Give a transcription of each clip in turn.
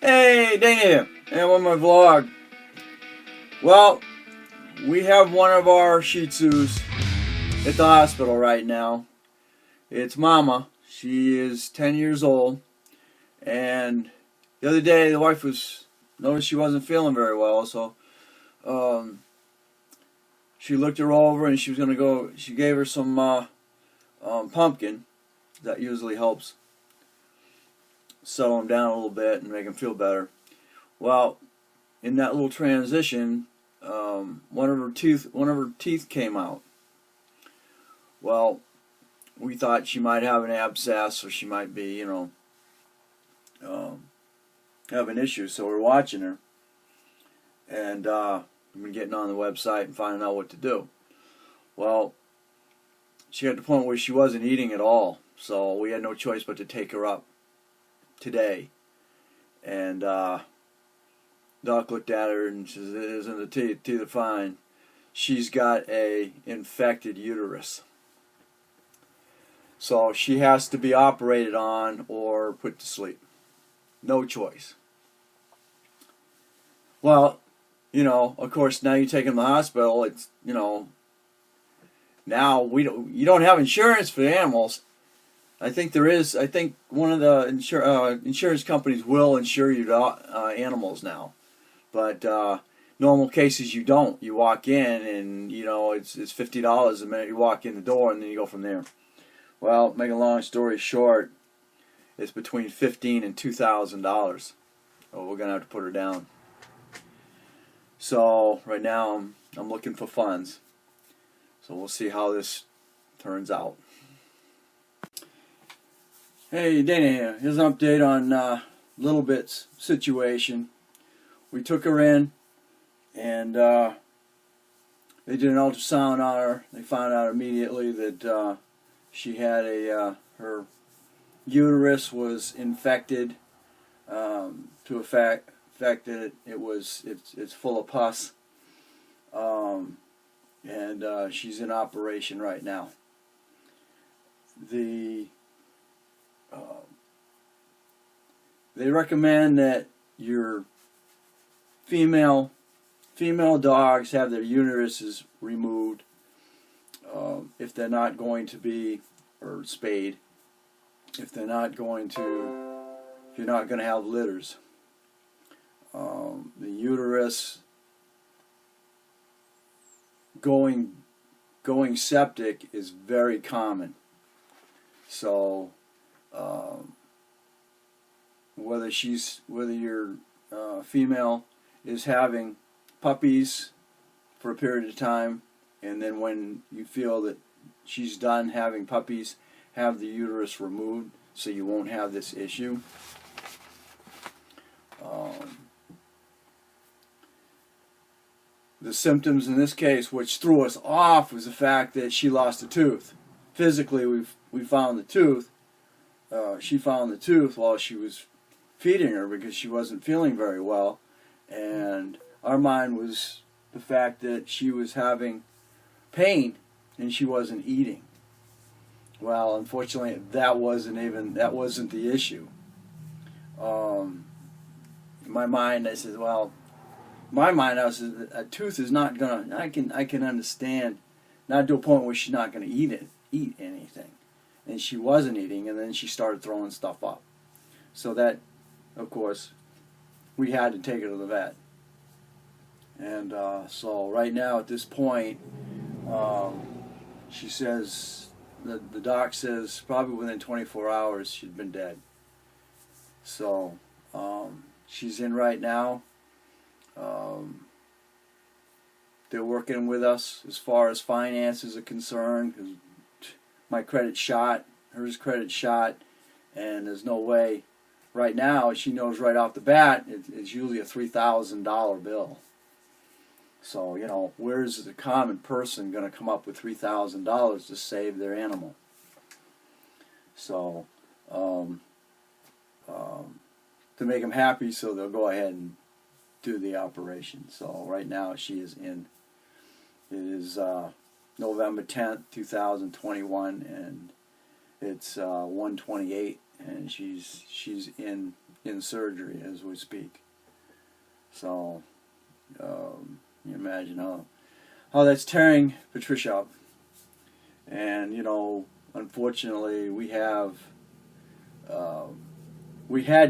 Hey, Dana, and on my vlog. Well, we have one of our Shih Tzus at the hospital right now. It's Mama. She is 10 years old, and the other day the wife noticed she wasn't feeling very well, so she looked her over and she was gonna go. She gave her some pumpkin. That usually helps settle them down a little bit and make them feel better. Well, in that little transition, one of her teeth came out. Well, we thought she might have an abscess, or she might be, have an issue. So we're watching her, and we've been getting on the website and finding out what to do. Well, she got to the point where she wasn't eating at all, so we had no choice but to take her up today. And Doc looked at her and says, "It isn't the teeth. Teeth are fine. She's got a infected uterus. So she has to be operated on or put to sleep. No choice." Well, of course, now you take them to the hospital. It's, now you don't have insurance for the animals. I think there is. I think one of the insurance companies will insure you to animals now, but normal cases you don't. You walk in and it's $50 the minute you walk in the door, and then you go from there. Well, make a long story short, it's between $15,000 and $2,000. Oh, we're gonna have to put her down. So right now I'm looking for funds. So we'll see how this turns out. Hey, Dana here. Here's an update on Little Bit's situation. We took her in, and they did an ultrasound on her. They found out immediately that she had her uterus was infected to a fact that it's full of pus, and she's in operation right now. They recommend that your female dogs have their uteruses removed if they're not going to be, or spayed, if you're not going to have litters. The uterus going septic is very common. So whether your female is having puppies for a period of time, and then when you feel that she's done having puppies, have the uterus removed so you won't have this issue. The symptoms in this case, which threw us off, was the fact that she lost a tooth. Physically, we found the tooth. She found the tooth while she was feeding her because she wasn't feeling very well, and our mind was the fact that she was having pain and she wasn't eating. Well, unfortunately, that wasn't the issue. In my mind, I said, well, I was, a tooth is not gonna. I can understand, not to a point where she's not gonna eat anything, and she wasn't eating, and then she started throwing stuff up. So that, of course, we had to take her to the vet. And so right now, at this point, she says, the doc says probably within 24 hours she'd been dead. So she's in right now. They're working with us as far as finances are concerned, because my credit's shot, hers credit's shot, and there's no way. Right now, she knows right off the bat it's usually a $3,000 bill. So, where's the common person going to come up with $3,000 to save their animal? So, to make them happy, so they'll go ahead and do the operation. So right now she is in. It is November 10th, 2021, and it's 1:28, and she's in in surgery as we speak. So you imagine how that's tearing Patricia up. And you know, unfortunately, we had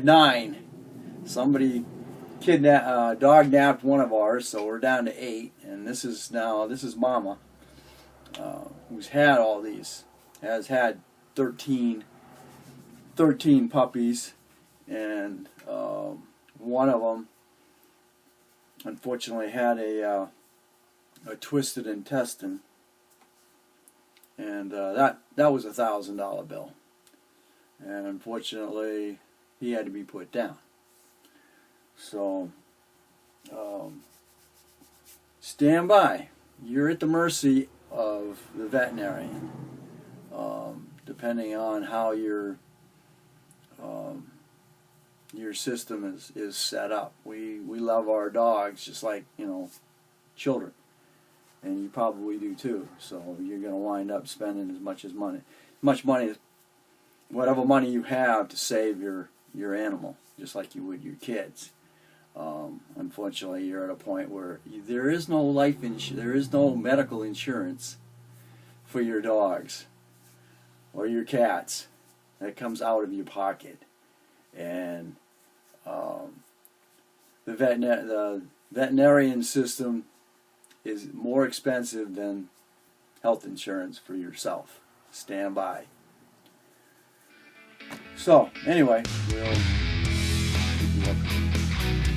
9. Somebody dog napped one of ours, so we're down to 8. And this is Mama, who's had all these, has had 13 puppies, and one of them unfortunately had a twisted intestine, and that was $1,000 bill, and unfortunately he had to be put down. So stand by. You're at the mercy of the veterinarian, depending on how your system is set up. We love our dogs just like, you know, children, and you probably do too. So you're going to wind up spending as much money, whatever money you have to save your animal, just like you would your kids. Unfortunately, you're at a point where there is no there is no medical insurance for your dogs or your cats. That comes out of your pocket, and the veterinarian system is more expensive than health insurance for yourself. Stand by. So anyway, we'll keep you updated.